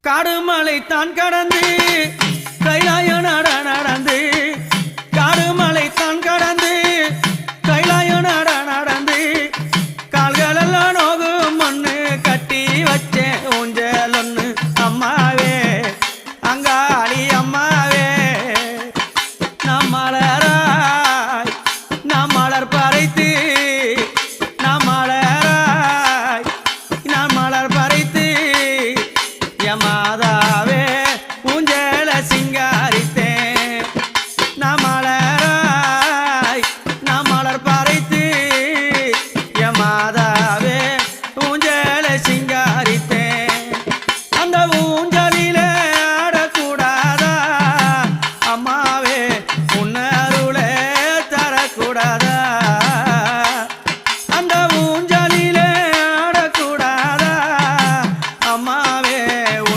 காடுமலை தான் கடந்து கைலாய நட நடந்து காடுமலை தான் கடந்து கைலாய நட நடந்து கால்களெல்லாம் நோகும் மண்ணு கட்டி வச்சேன் ஊஞ்சல் ஒன்று அம்மாவே அங்காளி அம்மாவே நாம் மலராய் நாம் மலர் பறைத்து நாம் மலராய் நாம் மலர் பறைத்து மாதாவே ஊஞ்சல சிங்காரித்தேன் நாம் மலராய் நாம் மலர் பறைத்து மாதாவே ஊஞ்சல சிங்காரித்தேன் அந்த ஊஞ்ச